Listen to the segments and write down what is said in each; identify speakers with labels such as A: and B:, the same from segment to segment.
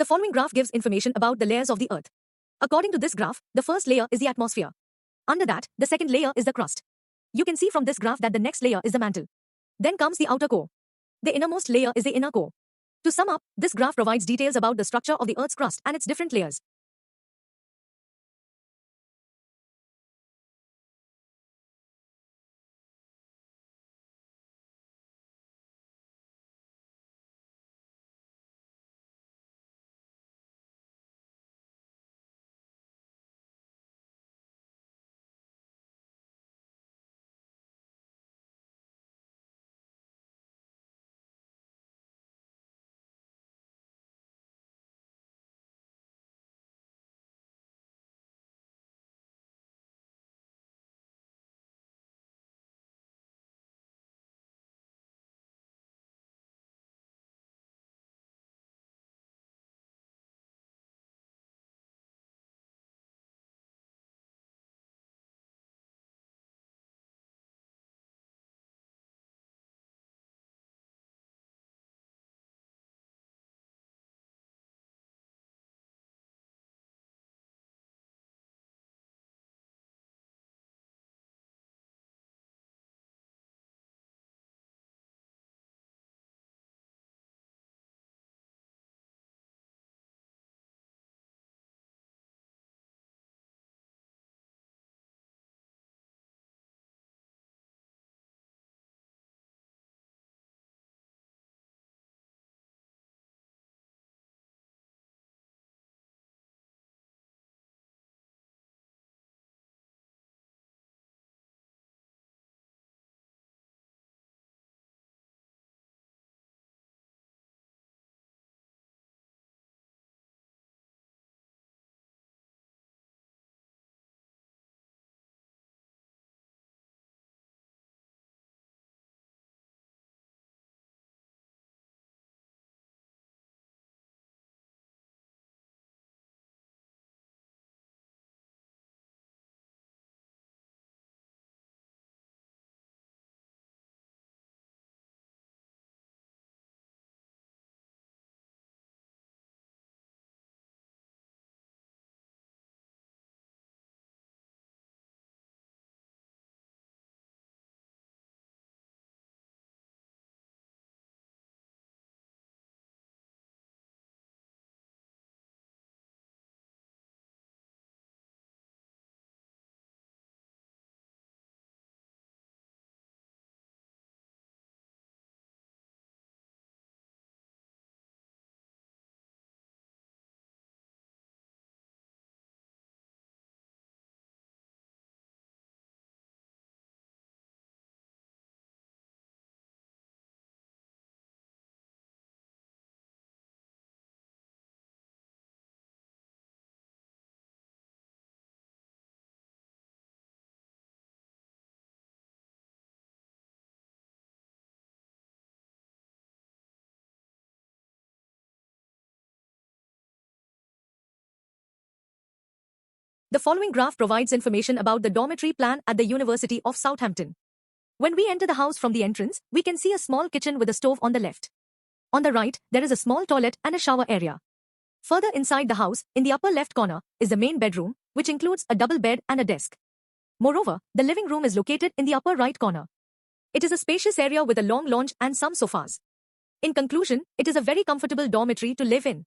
A: The following graph gives information about the layers of the Earth. According to this graph, the first layer is the atmosphere. Under that, the second layer is the crust. You can see from this graph that the next layer is the mantle. Then comes the outer core. The innermost layer is the inner core. To sum up, this graph provides details about the structure of the Earth's crust and its different layers. The following graph provides information about the dormitory plan at the University of Southampton. When we enter the house from the entrance, we can see a small kitchen with a stove on the left. On the right, there is a small toilet and a shower area. Further inside the house, in the upper left corner, is the main bedroom, which includes a double bed and a desk. Moreover, the living room is located in the upper right corner. It is a spacious area with a long lounge and some sofas. In conclusion, it is a very comfortable dormitory to live in.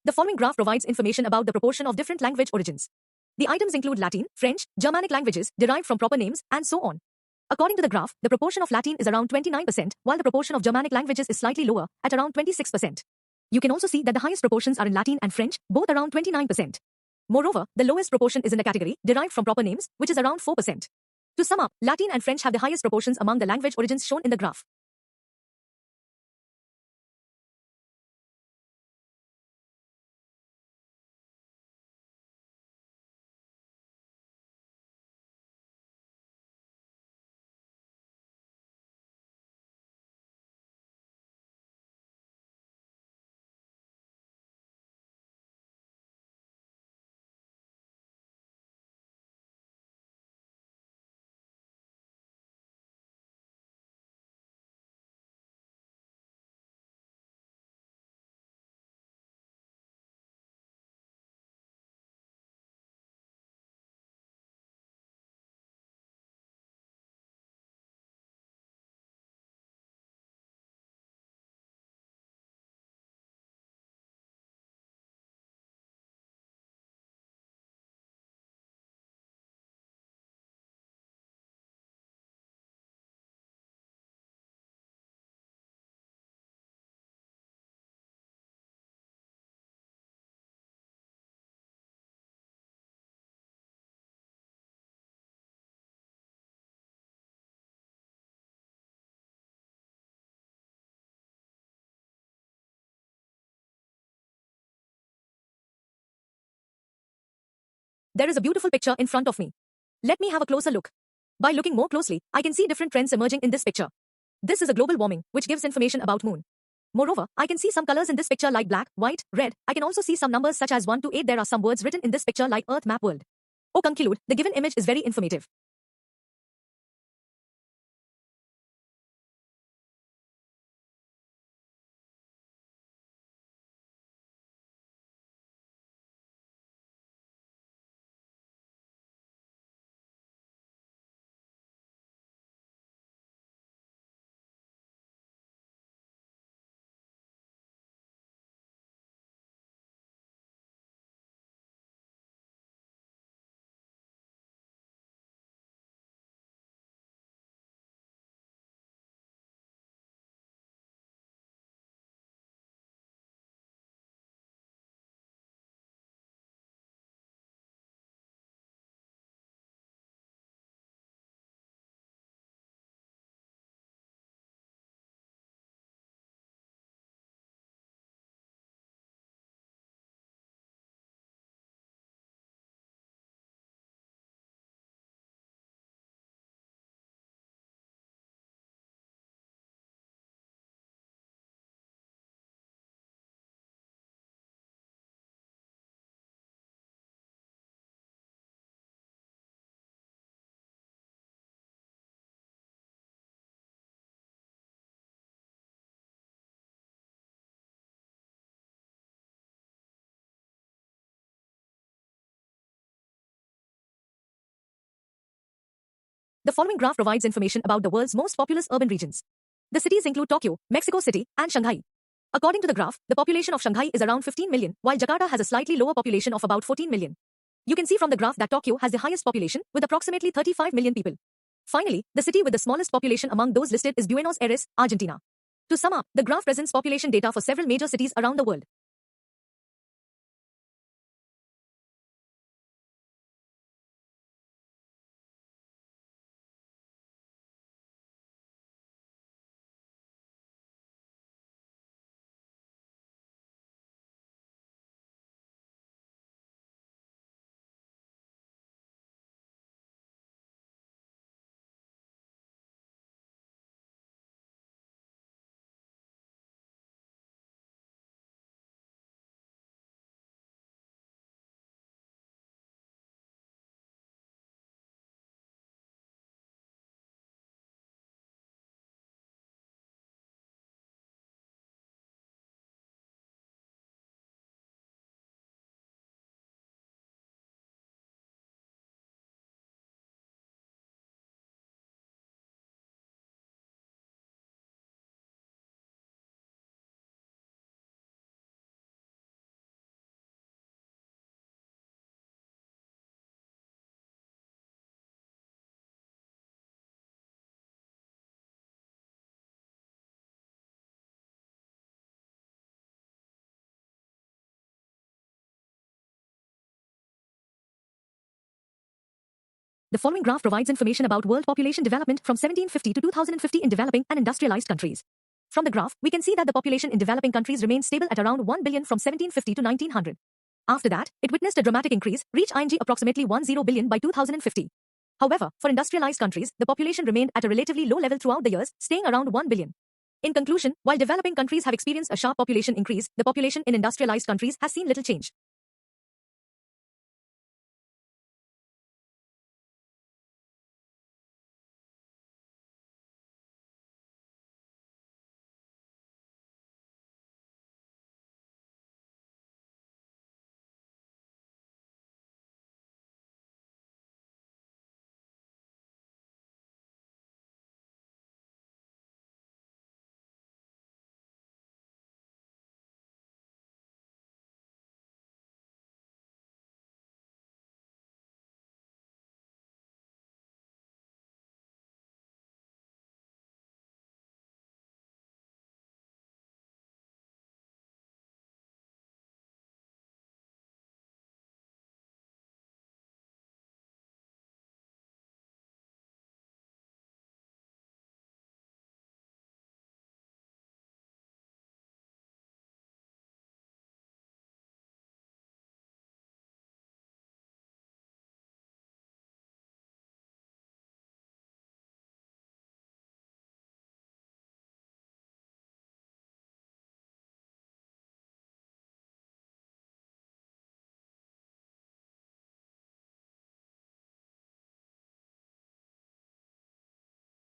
A: The following graph provides information about the proportion of different language origins. The items include Latin, French, Germanic languages derived from proper names, and so on. According to the graph, the proportion of Latin is around 29%, while the proportion of Germanic languages is slightly lower, at around 26%. You can also see that the highest proportions are in Latin and French, both around 29%. Moreover, the lowest proportion is in the category derived from proper names, which is around 4%. To sum up, Latin and French have the highest proportions among the language origins shown in the graph. There is a beautiful picture in front of me. Let me have a closer look. By looking more closely, I can see different trends emerging in this picture. This is a global warming, which gives information about moon. Moreover, I can see some colors in this picture like black, white, red. I can also see some numbers such as 1 to 8. There are some words written in this picture like Earth Map World. To conclude, the given image is very informative. The following graph provides information about the world's most populous urban regions. The cities include Tokyo, Mexico City, and Shanghai. According to the graph, the population of Shanghai is around 15 million, while Jakarta has a slightly lower population of about 14 million. You can see from the graph that Tokyo has the highest population, with approximately 35 million people. Finally, the city with the smallest population among those listed is Buenos Aires, Argentina. To sum up, the graph presents population data for several major cities around the world. The following graph provides information about world population development from 1750 to 2050 in developing and industrialized countries. From the graph, we can see that the population in developing countries remained stable at around 1 billion from 1750 to 1900. After that, it witnessed a dramatic increase, reach approximately 10 billion by 2050. However, for industrialized countries, the population remained at a relatively low level throughout the years, staying around 1 billion. In conclusion, while developing countries have experienced a sharp population increase, the population in industrialized countries has seen little change.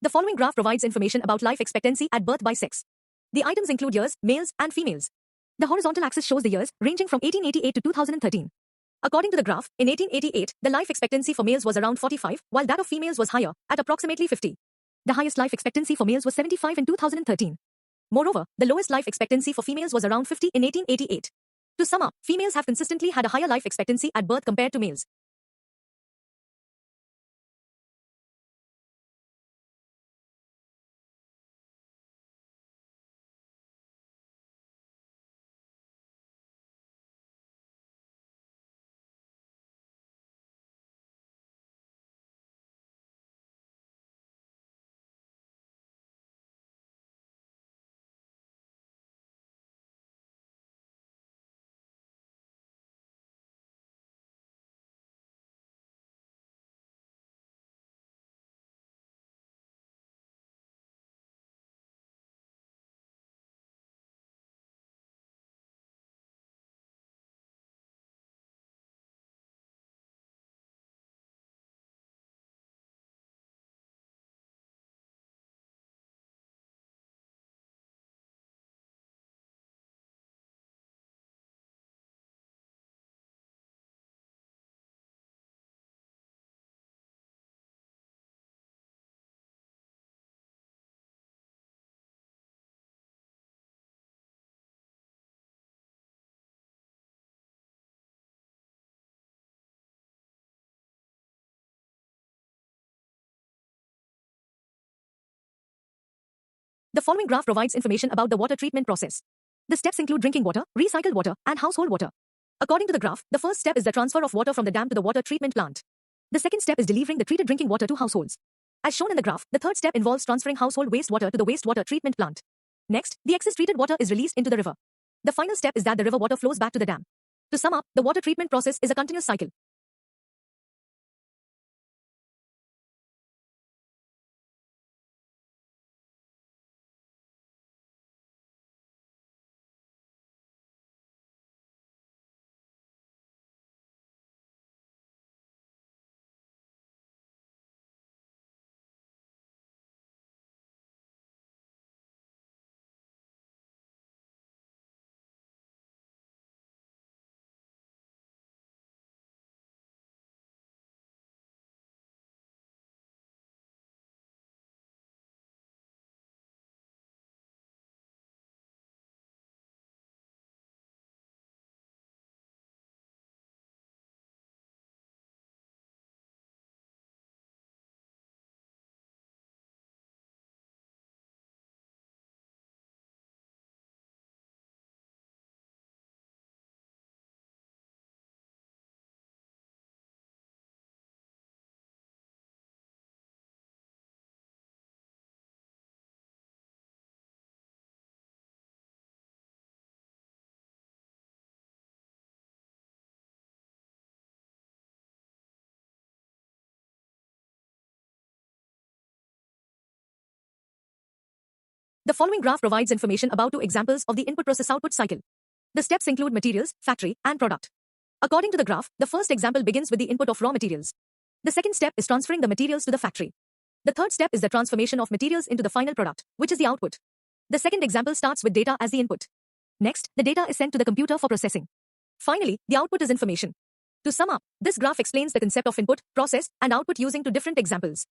A: The following graph provides information about life expectancy at birth by sex. The items include years, males, and females. The horizontal axis shows the years, ranging from 1888 to 2013. According to the graph, in 1888, the life expectancy for males was around 45, while that of females was higher, at approximately 50. The highest life expectancy for males was 75 in 2013. Moreover, the lowest life expectancy for females was around 50 in 1888. To sum up, females have consistently had a higher life expectancy at birth compared to males. The following graph provides information about the water treatment process. The steps include drinking water, recycled water, and household water. According to the graph, the first step is the transfer of water from the dam to the water treatment plant. The second step is delivering the treated drinking water to households. As shown in the graph, the third step involves transferring household wastewater to the wastewater treatment plant. Next, the excess treated water is released into the river. The final step is that the river water flows back to the dam. To sum up, the water treatment process is a continuous cycle. The following graph provides information about two examples of the input-process-output cycle. The steps include materials, factory, and product. According to the graph, the first example begins with the input of raw materials. The second step is transferring the materials to the factory. The third step is the transformation of materials into the final product, which is the output. The second example starts with data as the input. Next, the data is sent to the computer for processing. Finally, the output is information. To sum up, this graph explains the concept of input, process, and output using two different examples.